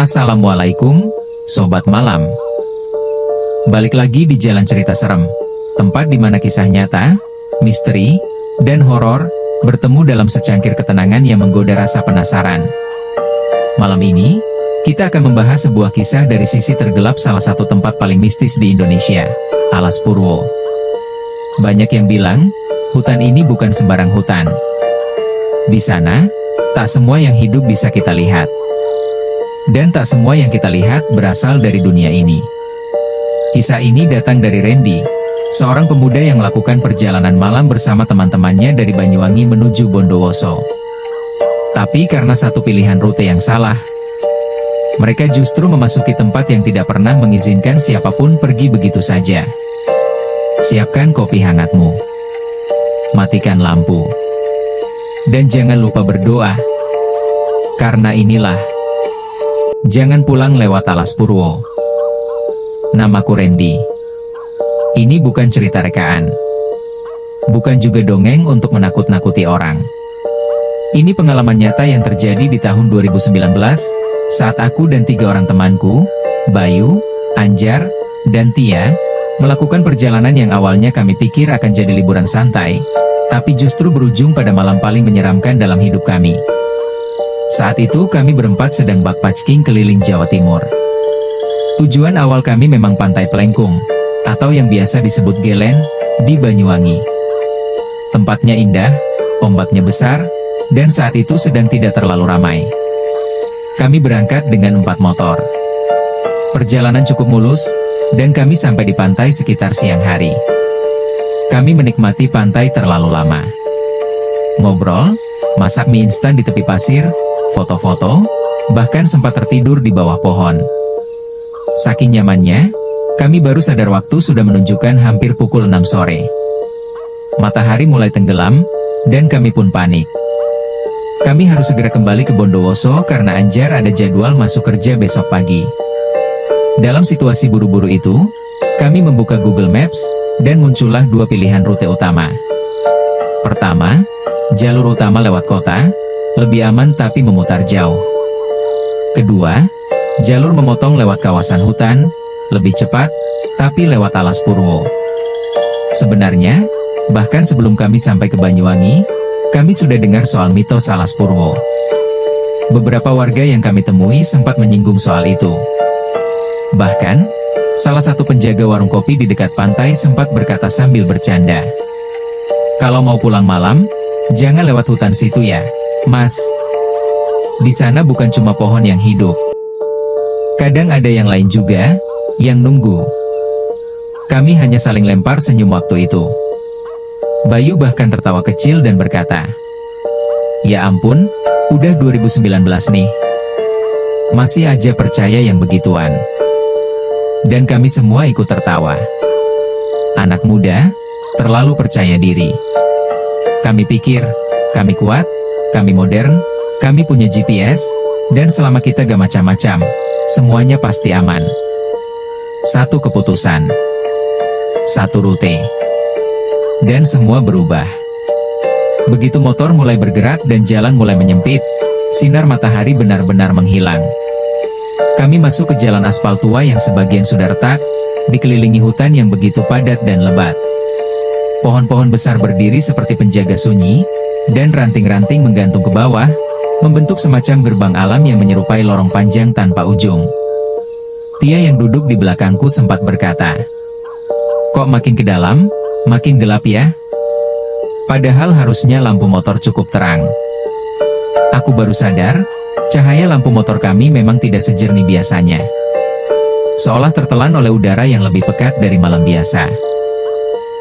Assalamualaikum, Sobat Malam. Balik lagi di Jalan Cerita Serem, tempat di mana kisah nyata, misteri, dan horor bertemu dalam secangkir ketenangan yang menggoda rasa penasaran. Malam ini, kita akan membahas sebuah kisah dari sisi tergelap salah satu tempat paling mistis di Indonesia, Alas Purwo. Banyak yang bilang, hutan ini bukan sembarang hutan. Di sana, tak semua yang hidup bisa kita lihat. Dan tak semua yang kita lihat berasal dari dunia ini. Kisah ini datang dari Randy, seorang pemuda yang melakukan perjalanan malam bersama teman-temannya dari Banyuwangi menuju Bondowoso. Tapi karena satu pilihan rute yang salah, mereka justru memasuki tempat yang tidak pernah mengizinkan siapapun pergi begitu saja. Siapkan kopi hangatmu, matikan lampu, dan jangan lupa berdoa, karena inilah Jangan Pulang Lewat Alas Purwo. Namaku Randy. Ini bukan cerita rekaan, bukan juga dongeng untuk menakut-nakuti orang. Ini pengalaman nyata yang terjadi di tahun 2019, saat aku dan 3 orang temanku, Bayu, Anjar, dan Tia, melakukan perjalanan yang awalnya kami pikir akan jadi liburan santai, tapi justru berujung pada malam paling menyeramkan dalam hidup kami. Saat itu kami berempat sedang backpacking keliling Jawa Timur. Tujuan awal kami memang Pantai Plengkung, atau yang biasa disebut Gelen, di Banyuwangi. Tempatnya indah, ombaknya besar, dan saat itu sedang tidak terlalu ramai. Kami berangkat dengan 4 motor. Perjalanan cukup mulus, dan kami sampai di pantai sekitar siang hari. Kami menikmati pantai terlalu lama. Ngobrol, masak mie instan di tepi pasir, foto-foto, bahkan sempat tertidur di bawah pohon. Saking nyamannya, kami baru sadar waktu sudah menunjukkan hampir pukul 6 sore. Matahari mulai tenggelam, dan kami pun panik. Kami harus segera kembali ke Bondowoso karena Anjar ada jadwal masuk kerja besok pagi. Dalam situasi buru-buru itu, kami membuka Google Maps, dan muncullah 2 pilihan rute utama. Pertama, jalur utama lewat kota, lebih aman tapi memutar jauh. Kedua, jalur memotong lewat kawasan hutan, lebih cepat, tapi lewat Alas Purwo. Sebenarnya, bahkan sebelum kami sampai ke Banyuwangi, kami sudah dengar soal mitos Alas Purwo. Beberapa warga yang kami temui sempat menyinggung soal itu. Bahkan, salah satu penjaga warung kopi di dekat pantai sempat berkata sambil bercanda, "Kalau mau pulang malam, jangan lewat hutan situ ya, Mas. Di sana bukan cuma pohon yang hidup. Kadang ada yang lain juga, yang nunggu." Kami hanya saling lempar senyum waktu itu. Bayu bahkan tertawa kecil dan berkata, "Ya ampun, udah 2019 nih. Masih aja percaya yang begituan." Dan kami semua ikut tertawa. Anak muda, terlalu percaya diri. Kami pikir, kami kuat, kami modern, kami punya GPS, dan selama kita gak macam-macam, semuanya pasti aman. Satu keputusan, satu rute, dan semua berubah. Begitu motor mulai bergerak dan jalan mulai menyempit, sinar matahari benar-benar menghilang. Kami masuk ke jalan aspal tua yang sebagian sudah retak, dikelilingi hutan yang begitu padat dan lebat. Pohon-pohon besar berdiri seperti penjaga sunyi, dan ranting-ranting menggantung ke bawah, membentuk semacam gerbang alam yang menyerupai lorong panjang tanpa ujung. Tia yang duduk di belakangku sempat berkata, "Kok makin ke dalam, makin gelap ya? Padahal harusnya lampu motor cukup terang." Aku baru sadar, cahaya lampu motor kami memang tidak sejernih biasanya. Seolah tertelan oleh udara yang lebih pekat dari malam biasa.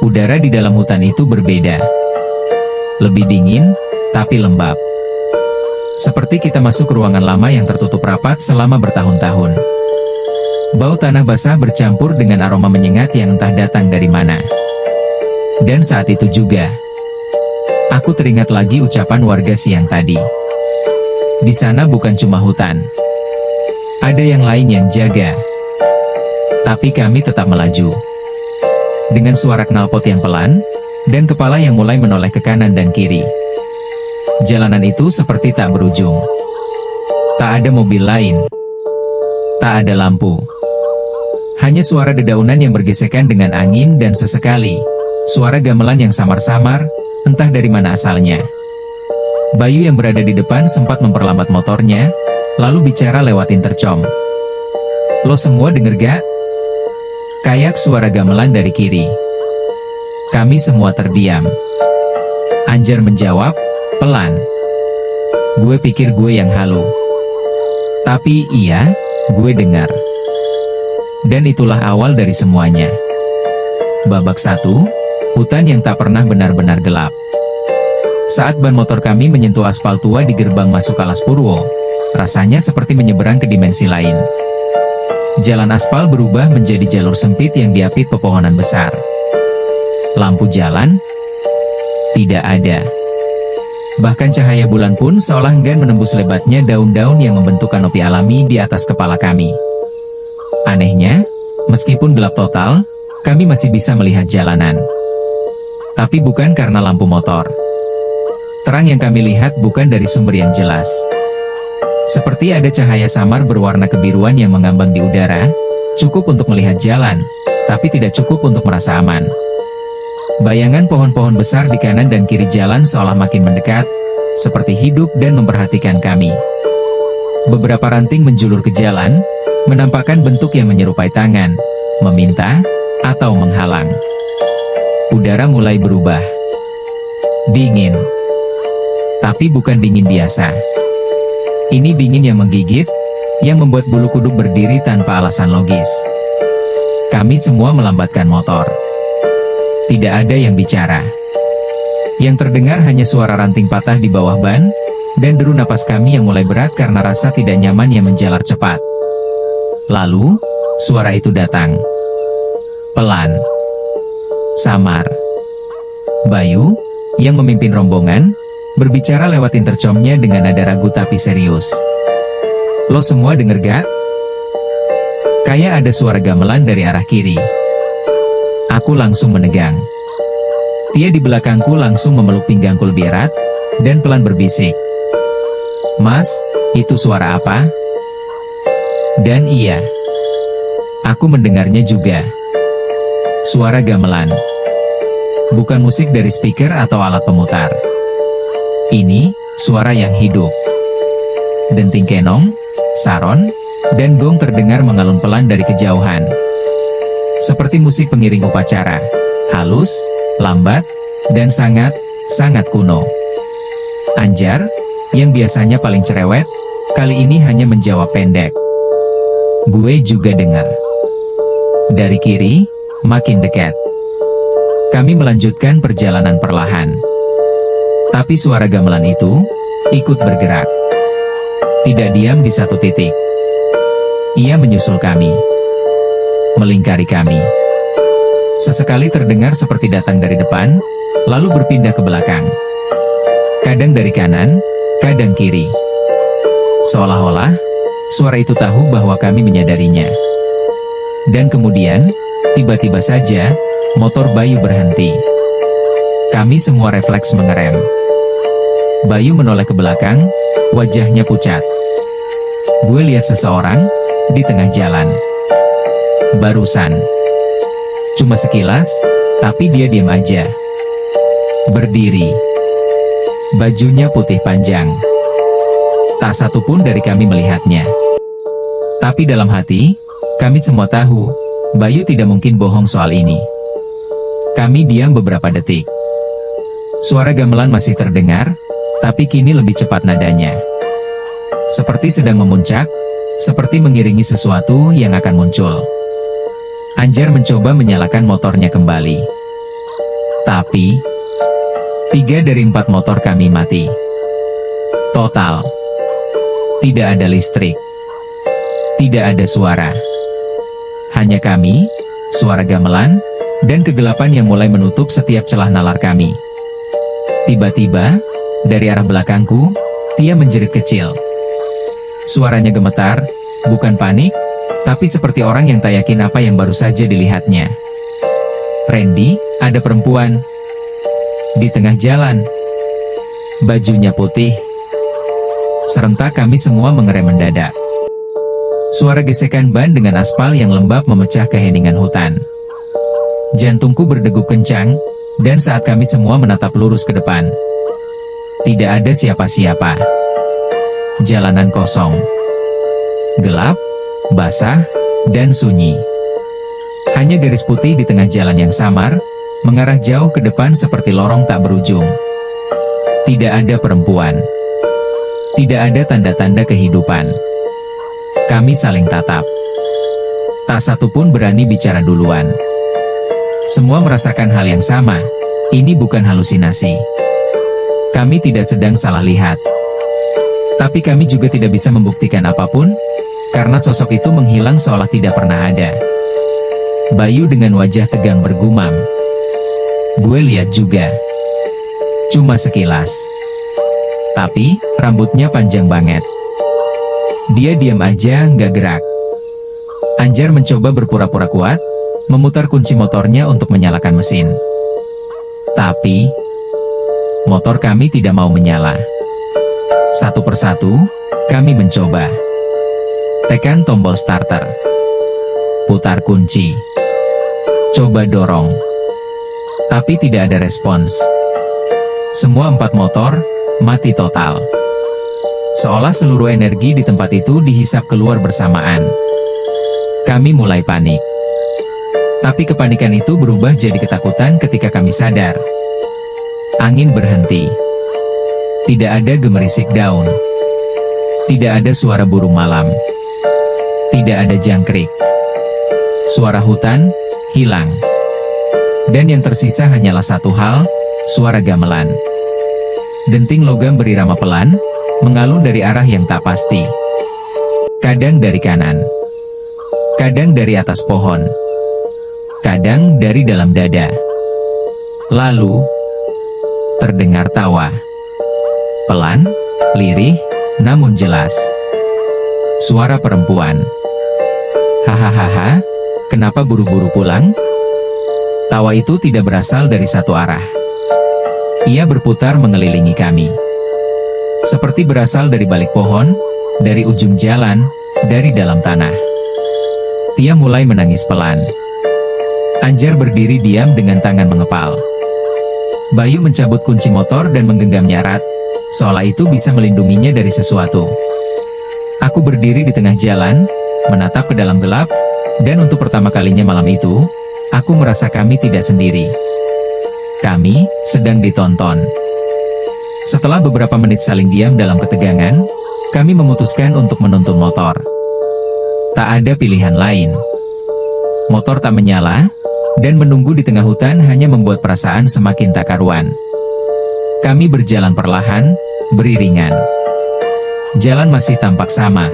Udara di dalam hutan itu berbeda. Lebih dingin, tapi lembab. Seperti kita masuk ke ruangan lama yang tertutup rapat selama bertahun-tahun. Bau tanah basah bercampur dengan aroma menyengat yang entah datang dari mana. Dan saat itu juga, aku teringat lagi ucapan warga siang tadi. Di sana bukan cuma hutan. Ada yang lain yang jaga. Tapi kami tetap melaju. Dengan suara knalpot yang pelan, dan kepala yang mulai menoleh ke kanan dan kiri. Jalanan itu seperti tak berujung. Tak ada mobil lain. Tak ada lampu. Hanya suara dedaunan yang bergesekan dengan angin dan sesekali suara gamelan yang samar-samar, entah dari mana asalnya. Bayu yang berada di depan sempat memperlambat motornya, lalu bicara lewat intercom. "Lo semua denger gak?" Kayak suara gamelan dari kiri. Kami semua terdiam. Anjar menjawab, pelan. Gue pikir gue yang halu. Tapi iya, gue dengar. Dan itulah awal dari semuanya. Babak 1, hutan yang tak pernah benar-benar gelap. Saat ban motor kami menyentuh aspal tua di gerbang masuk Alas Purwo, rasanya seperti menyeberang ke dimensi lain. Jalan aspal berubah menjadi jalur sempit yang diapit pepohonan besar. Lampu jalan tidak ada. Bahkan cahaya bulan pun seolah enggan menembus lebatnya daun-daun yang membentuk kanopi alami di atas kepala kami. Anehnya, meskipun gelap total, kami masih bisa melihat jalanan. Tapi bukan karena lampu motor. Terang yang kami lihat bukan dari sumber yang jelas. Seperti ada cahaya samar berwarna kebiruan yang mengambang di udara, cukup untuk melihat jalan, tapi tidak cukup untuk merasa aman. Bayangan pohon-pohon besar di kanan dan kiri jalan seolah makin mendekat, seperti hidup dan memperhatikan kami. Beberapa ranting menjulur ke jalan, menampakkan bentuk yang menyerupai tangan, meminta, atau menghalang. Udara mulai berubah. Dingin. Tapi bukan dingin biasa. Ini dingin yang menggigit, yang membuat bulu kuduk berdiri tanpa alasan logis. Kami semua melambatkan motor. Tidak ada yang bicara. Yang terdengar hanya suara ranting patah di bawah ban, dan deru napas kami yang mulai berat karena rasa tidak nyaman yang menjalar cepat. Lalu, suara itu datang. Pelan. Samar. Bayu, yang memimpin rombongan, berbicara lewat intercomnya dengan nada ragu tapi serius. "Lo semua denger gak?" Kayak ada suara gamelan dari arah kiri. Aku langsung menegang. Tia di belakangku langsung memeluk pinggangku lebih erat, dan pelan berbisik. "Mas, itu suara apa?" Dan iya, aku mendengarnya juga. Suara gamelan. Bukan musik dari speaker atau alat pemutar. Ini, suara yang hidup. Denting kenong, saron, dan gong terdengar mengalun pelan dari kejauhan. Seperti musik pengiring upacara, halus, lambat, dan sangat kuno. Anjar, yang biasanya paling cerewet, kali ini hanya menjawab pendek. Gue juga dengar. Dari kiri, makin dekat. Kami melanjutkan perjalanan perlahan. Tapi suara gamelan itu ikut bergerak. Tidak diam di satu titik. Ia menyusul kami. Melingkari kami. Sesekali terdengar seperti datang dari depan, lalu berpindah ke belakang. Kadang dari kanan, kadang kiri. Seolah-olah, suara itu tahu bahwa kami menyadarinya. Dan kemudian, tiba-tiba saja, motor Bayu berhenti. Kami semua refleks mengerem. Bayu menoleh ke belakang, wajahnya pucat. Gue lihat seseorang di tengah jalan. Barusan. Cuma sekilas, tapi dia diam aja. Berdiri. Bajunya putih panjang. Tak satu pun dari kami melihatnya. Tapi dalam hati, kami semua tahu, Bayu tidak mungkin bohong soal ini. Kami diam beberapa detik. Suara gamelan masih terdengar, tapi kini lebih cepat nadanya. Seperti sedang memuncak, seperti mengiringi sesuatu yang akan muncul. Anjar mencoba menyalakan motornya kembali. Tapi, 3 dari 4 motor kami mati. Total. Tidak ada listrik. Tidak ada suara. Hanya kami, suara gamelan, dan kegelapan yang mulai menutup setiap celah nalar kami. Tiba-tiba, dari arah belakangku, Tia menjerit kecil. Suaranya gemetar, bukan panik, tapi seperti orang yang tak yakin apa yang baru saja dilihatnya. "Randy, ada perempuan di tengah jalan. Bajunya putih." Serentak kami semua mengerem mendadak. Suara gesekan ban dengan aspal yang lembab memecah keheningan hutan. Jantungku berdegup kencang, dan saat kami semua menatap lurus ke depan, tidak ada siapa-siapa. Jalanan kosong, gelap, basah, dan sunyi. Hanya garis putih di tengah jalan yang samar, mengarah jauh ke depan seperti lorong tak berujung. Tidak ada perempuan. Tidak ada tanda-tanda kehidupan. Kami saling tatap. Tak satu pun berani bicara duluan. Semua merasakan hal yang sama. Ini bukan halusinasi. Kami tidak sedang salah lihat. Tapi kami juga tidak bisa membuktikan apapun, karena sosok itu menghilang seolah tidak pernah ada. Bayu dengan wajah tegang bergumam. Gue lihat juga. Cuma sekilas. Tapi, rambutnya panjang banget. Dia diam aja, nggak gerak. Anjar mencoba berpura-pura kuat, memutar kunci motornya untuk menyalakan mesin. Tapi, motor kami tidak mau menyala. Satu persatu, kami mencoba. Tekan tombol starter. Putar kunci. Coba dorong. Tapi tidak ada respons. Semua 4 motor mati total. Seolah seluruh energi di tempat itu dihisap keluar bersamaan. Kami mulai panik. Tapi kepanikan itu berubah jadi ketakutan ketika kami sadar. Angin berhenti. Tidak ada gemerisik daun. Tidak ada suara burung malam. Tidak ada jangkrik. Suara hutan hilang. Dan yang tersisa hanyalah satu hal, suara gamelan. Denting logam berirama pelan, mengalun dari arah yang tak pasti. Kadang dari kanan. Kadang dari atas pohon. Kadang dari dalam dada. Lalu, terdengar tawa. Pelan, lirih, namun jelas. Suara perempuan. Hahaha, kenapa buru-buru pulang? Tawa itu tidak berasal dari satu arah. Ia berputar mengelilingi kami. Seperti berasal dari balik pohon, dari ujung jalan, dari dalam tanah. Tia mulai menangis pelan. Anjar berdiri diam dengan tangan mengepal. Bayu mencabut kunci motor dan menggenggamnya erat, seolah itu bisa melindunginya dari sesuatu. Aku berdiri di tengah jalan, menatap ke dalam gelap, dan untuk pertama kalinya malam itu, aku merasa kami tidak sendiri. Kami sedang ditonton. Setelah beberapa menit saling diam dalam ketegangan, kami memutuskan untuk menuntun motor. Tak ada pilihan lain. Motor tak menyala, dan menunggu di tengah hutan hanya membuat perasaan semakin tak karuan. Kami berjalan perlahan, beriringan. Jalan masih tampak sama,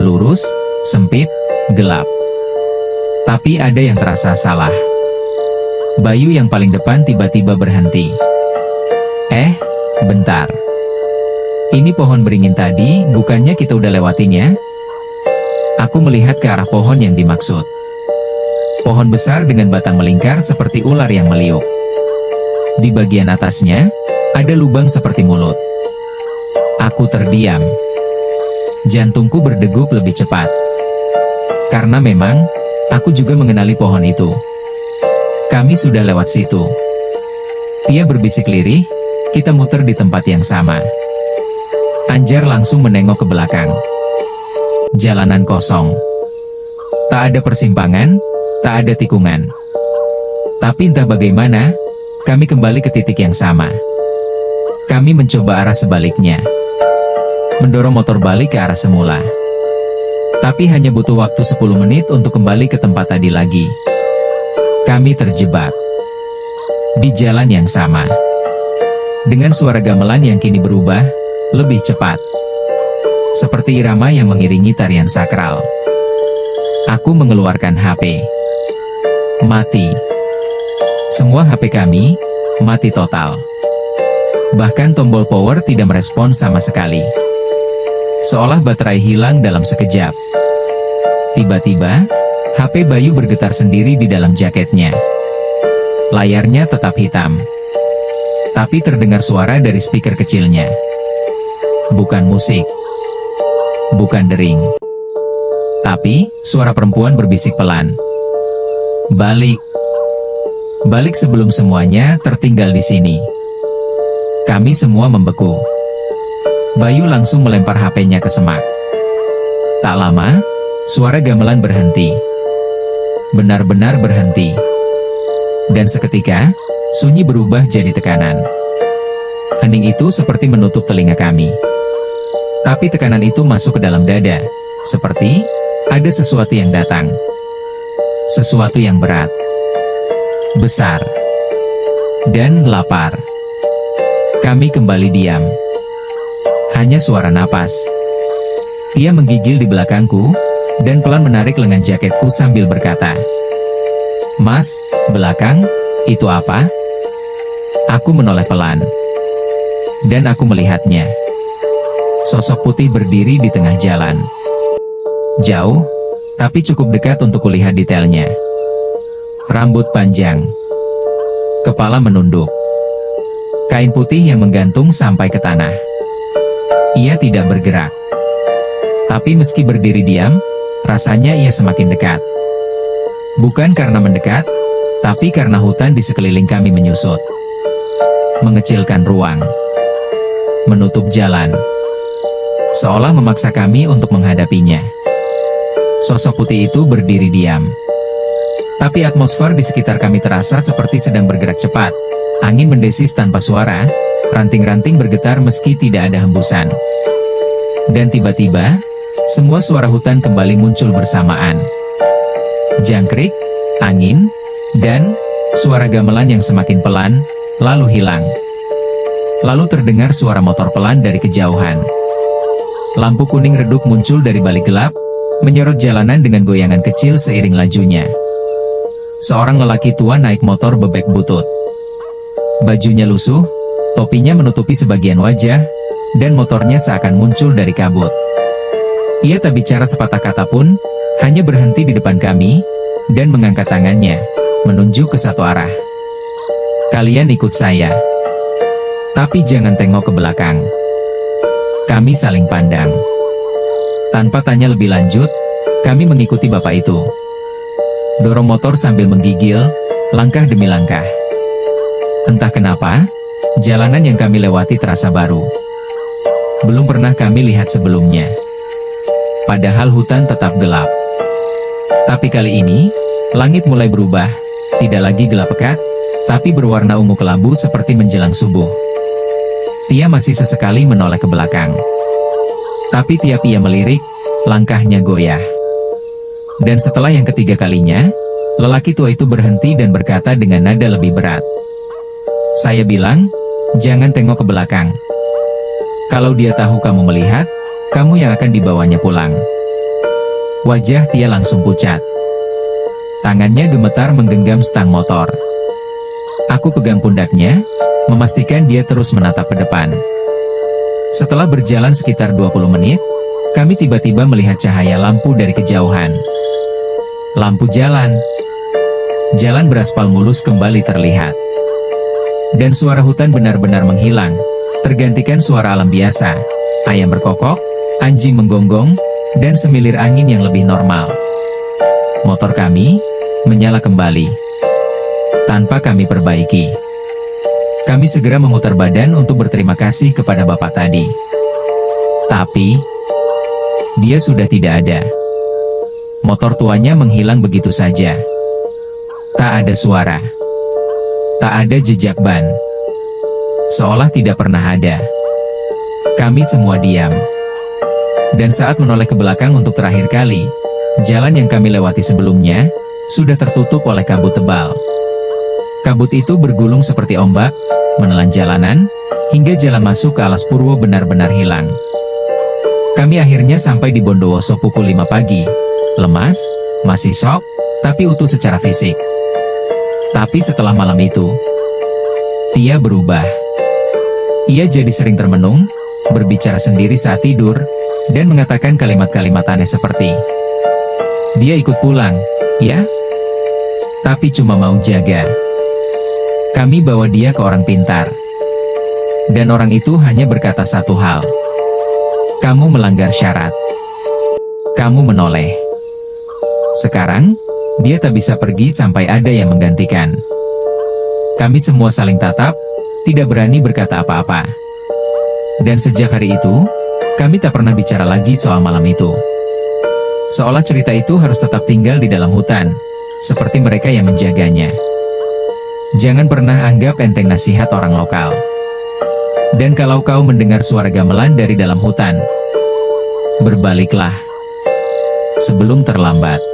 lurus, sempit, gelap. Tapi ada yang terasa salah. Bayu yang paling depan tiba-tiba berhenti. Bentar. Ini pohon beringin tadi, bukannya kita udah lewatinya? Aku melihat ke arah pohon yang dimaksud. Pohon besar dengan batang melingkar seperti ular yang meliuk. Di bagian atasnya, ada lubang seperti mulut. Aku terdiam. Jantungku berdegup lebih cepat. Karena memang, aku juga mengenali pohon itu. Kami sudah lewat situ. Tia berbisik lirih, kita muter di tempat yang sama. Anjar langsung menengok ke belakang. Jalanan kosong. Tak ada persimpangan, tak ada tikungan. Tapi entah bagaimana, kami kembali ke titik yang sama. Kami mencoba arah sebaliknya. Mendorong motor balik ke arah semula. Tapi hanya butuh waktu 10 menit untuk kembali ke tempat tadi lagi. Kami terjebak. Di jalan yang sama. Dengan suara gamelan yang kini berubah, lebih cepat. Seperti irama yang mengiringi tarian sakral. Aku mengeluarkan HP. Mati. Semua HP kami, mati total. Bahkan tombol power tidak merespons sama sekali. Seolah baterai hilang dalam sekejap. Tiba-tiba, HP Bayu bergetar sendiri di dalam jaketnya. Layarnya tetap hitam. Tapi terdengar suara dari speaker kecilnya. Bukan musik. Bukan dering. Tapi, suara perempuan berbisik pelan. Balik. Balik sebelum semuanya tertinggal di sini. Kami semua membeku. Bayu langsung melempar HP-nya ke semak. Tak lama, suara gamelan berhenti. Benar-benar berhenti. Dan seketika, sunyi berubah jadi tekanan. Hening itu seperti menutup telinga kami. Tapi tekanan itu masuk ke dalam dada, seperti ada sesuatu yang datang. Sesuatu yang berat, besar, dan lapar. Kami kembali diam. Hanya suara napas. Tia menggigil di belakangku, dan pelan menarik lengan jaketku sambil berkata, "Mas, belakang, itu apa?" Aku menoleh pelan. Dan aku melihatnya. Sosok putih berdiri di tengah jalan. Jauh, tapi cukup dekat untuk kulihat detailnya. Rambut panjang. Kepala menunduk. Kain putih yang menggantung sampai ke tanah. Ia tidak bergerak. Tapi meski berdiri diam, rasanya ia semakin dekat. Bukan karena mendekat, tapi karena hutan di sekeliling kami menyusut. Mengecilkan ruang. Menutup jalan. Seolah memaksa kami untuk menghadapinya. Sosok putih itu berdiri diam. Tapi atmosfer di sekitar kami terasa seperti sedang bergerak cepat. Angin mendesis tanpa suara, ranting-ranting bergetar meski tidak ada hembusan. Dan tiba-tiba, semua suara hutan kembali muncul bersamaan. Jangkrik, angin, dan suara gamelan yang semakin pelan, lalu hilang. Lalu terdengar suara motor pelan dari kejauhan. Lampu kuning redup muncul dari balik gelap, menyorot jalanan dengan goyangan kecil seiring lajunya. Seorang lelaki tua naik motor bebek butut. Bajunya lusuh, topinya menutupi sebagian wajah, dan motornya seakan muncul dari kabut. Ia tak bicara sepatah kata pun, hanya berhenti di depan kami, dan mengangkat tangannya, menunjuk ke satu arah. "Kalian ikut saya. Tapi jangan tengok ke belakang." Kami saling pandang. Tanpa tanya lebih lanjut, kami mengikuti bapak itu. Dorong motor sambil menggigil, langkah demi langkah. Entah kenapa, jalanan yang kami lewati terasa baru. Belum pernah kami lihat sebelumnya. Padahal hutan tetap gelap. Tapi kali ini, langit mulai berubah, tidak lagi gelap pekat, tapi berwarna ungu kelabu seperti menjelang subuh. Tia masih sesekali menoleh ke belakang. Tapi tiap ia melirik, langkahnya goyah. Dan setelah yang ketiga kalinya, lelaki tua itu berhenti dan berkata dengan nada lebih berat. "Saya bilang, jangan tengok ke belakang. Kalau dia tahu kamu melihat, kamu yang akan dibawanya pulang." Wajah Tia langsung pucat. Tangannya gemetar menggenggam stang motor. Aku pegang pundaknya, memastikan dia terus menatap ke depan. Setelah berjalan sekitar 20 menit, kami tiba-tiba melihat cahaya lampu dari kejauhan. Lampu jalan. Jalan beraspal mulus kembali terlihat. Dan suara hutan benar-benar menghilang, tergantikan suara alam biasa, ayam berkokok, anjing menggonggong, dan semilir angin yang lebih normal. Motor kami menyala kembali. Tanpa kami perbaiki. Kami segera memutar badan untuk berterima kasih kepada bapak tadi. Tapi, dia sudah tidak ada. Motor tuanya menghilang begitu saja. Tak ada suara. Tak ada jejak ban. Seolah tidak pernah ada. Kami semua diam. Dan saat menoleh ke belakang untuk terakhir kali, jalan yang kami lewati sebelumnya, sudah tertutup oleh kabut tebal. Kabut itu bergulung seperti ombak, menelan jalanan, hingga jalan masuk ke alas purwo benar-benar hilang. Kami akhirnya sampai di Bondowoso pukul 5 pagi. Lemas, masih shock, tapi utuh secara fisik. Tapi setelah malam itu, Tia berubah. Ia jadi sering termenung, berbicara sendiri saat tidur, dan mengatakan kalimat-kalimat aneh seperti, "Dia ikut pulang, ya? Tapi cuma mau jaga. Kami bawa dia ke orang pintar." Dan orang itu hanya berkata satu hal. "Kamu melanggar syarat. Kamu menoleh." Sekarang, dia tak bisa pergi sampai ada yang menggantikan. Kami semua saling tatap, tidak berani berkata apa-apa. Dan sejak hari itu, kami tak pernah bicara lagi soal malam itu. Seolah cerita itu harus tetap tinggal di dalam hutan, seperti mereka yang menjaganya. Jangan pernah anggap enteng nasihat orang lokal. Dan kalau kau mendengar suara gamelan dari dalam hutan, berbaliklah sebelum terlambat.